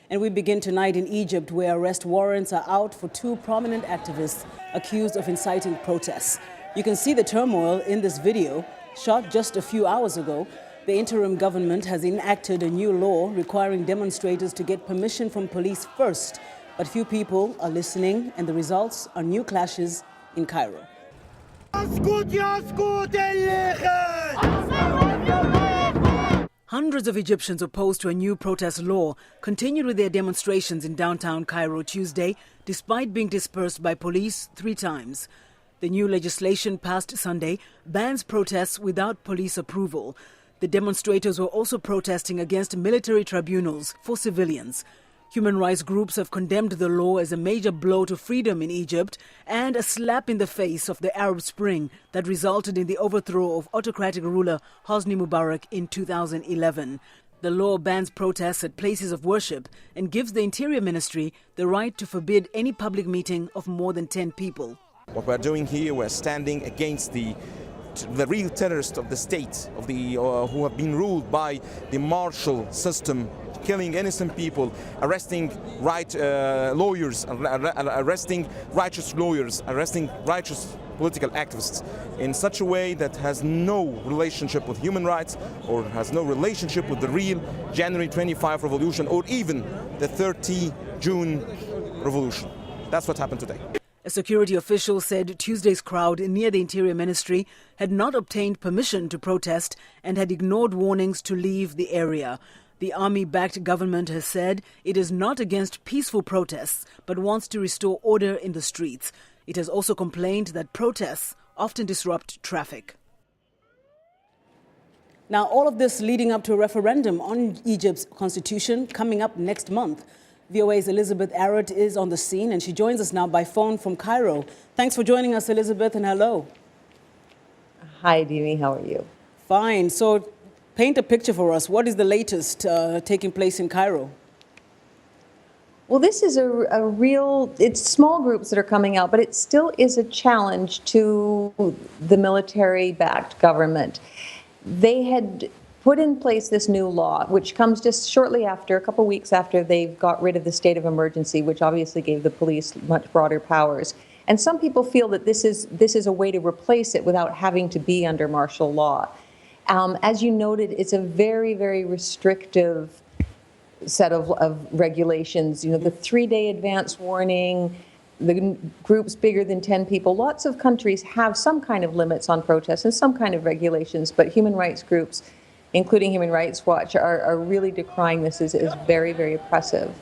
And we begin tonight in Egypt, where arrest warrants are out for two prominent activists accused of inciting protests. You can see the turmoil in this video, shot just a few hours ago. The interim government has enacted a new law requiring demonstrators to get permission from police first. But few people are listening, and the results are new clashes in Cairo. Hundreds of Egyptians opposed to a new protest law continued with their demonstrations in downtown Cairo Tuesday, despite being dispersed by police 3 times. The new legislation passed Sunday bans protests without police approval. The demonstrators were also protesting against military tribunals for civilians. Human rights groups have condemned the law as a major blow to freedom in Egypt and a slap in the face of the Arab Spring that resulted in the overthrow of autocratic ruler Hosni Mubarak in 2011. The law bans protests at places of worship and gives the Interior Ministry the right to forbid any public meeting of more than 10 people. What we're doing here, we're standing against the real terrorists of the state, who have been ruled by the martial system, killing innocent people, arresting lawyers, arresting righteous lawyers, arresting righteous political activists in such a way that has no relationship with human rights or has no relationship with the real January 25 revolution or even the 30 June revolution. That's what happened today. A security official said Tuesday's crowd near the Interior Ministry had not obtained permission to protest and had ignored warnings to leave the area. The army-backed government has said it is not against peaceful protests, but wants to restore order in the streets. It has also complained that protests often disrupt traffic. Now, all of this leading up to a referendum on Egypt's constitution coming up next month. VOA's Elizabeth Arrett is on the scene, and she joins us now by phone from Cairo. Thanks for joining us, Elizabeth, and hello. Hi, Dimi. How are you? Fine. So paint a picture for us. What is the latest taking place in Cairo? Well, this is it's small groups that are coming out, but it still is a challenge to the military-backed government. They had put in place this new law, which comes just shortly after, a couple weeks after they've got rid of the state of emergency, which obviously gave the police much broader powers. And some people feel that this is a way to replace it without having to be under martial law. As you noted, it's a very, very restrictive set of regulations. You know, the 3-day advance warning, the groups bigger than 10 people. Lots of countries have some kind of limits on protests and some kind of regulations, but human rights groups, including Human Rights Watch, are really decrying this as very, very oppressive.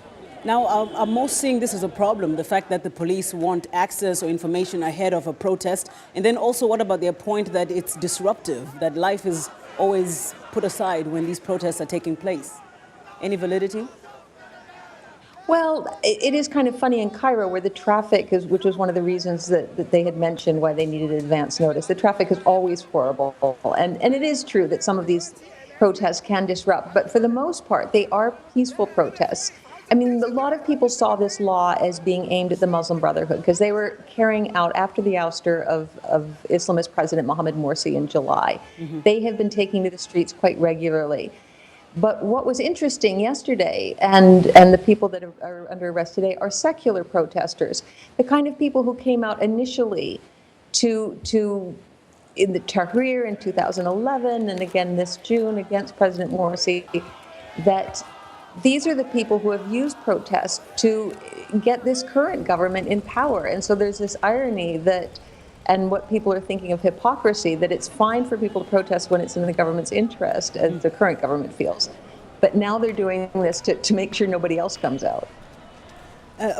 Now, are most seeing this as a problem, the fact that the police want access or information ahead of a protest? And then also, what about their point that it's disruptive, that life is always put aside when these protests are taking place? Any validity? Well, it is kind of funny in Cairo, where the traffic is, which was one of the reasons that they had mentioned why they needed advance notice. The traffic is always horrible. And it is true that some of these protests can disrupt, but for the most part, they are peaceful protests. I mean, a lot of people saw this law as being aimed at the Muslim Brotherhood because they were carrying out, after the ouster of Islamist President Mohamed Morsi in July, they have been taking to the streets quite regularly. But what was interesting yesterday, and the people that are under arrest today, are secular protesters, the kind of people who came out initially to in the Tahrir in 2011 and again this June against President Morsi, that these are the people who have used protests to get this current government in power. And so there's this irony that, and what people are thinking of hypocrisy, that it's fine for people to protest when it's in the government's interest, as the current government feels. But now they're doing this to make sure nobody else comes out.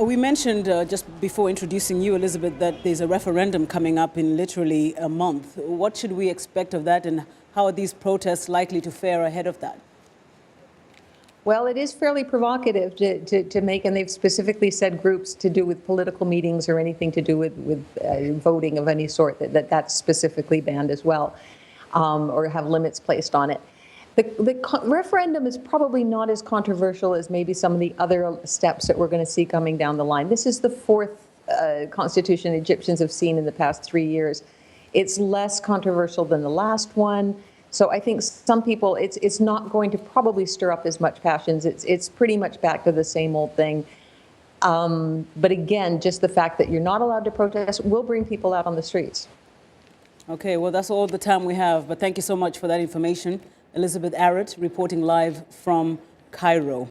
We mentioned just before introducing you, Elizabeth, that there's a referendum coming up in literally a month. What should we expect of that, and how are these protests likely to fare ahead of that? Well, it is fairly provocative to make, and they've specifically said groups to do with political meetings or anything to do with voting of any sort, that's specifically banned as well, or have limits placed on it. The referendum is probably not as controversial as maybe some of the other steps that we're going to see coming down the line. This is the fourth constitution Egyptians have seen in the past 3 years. It's less controversial than the last one. So I think some people, it's not going to probably stir up as much passions. It's pretty much back to the same old thing. But again, just the fact that you're not allowed to protest will bring people out on the streets. Okay, well, that's all the time we have. But thank you so much for that information. Elizabeth Arrett reporting live from Cairo.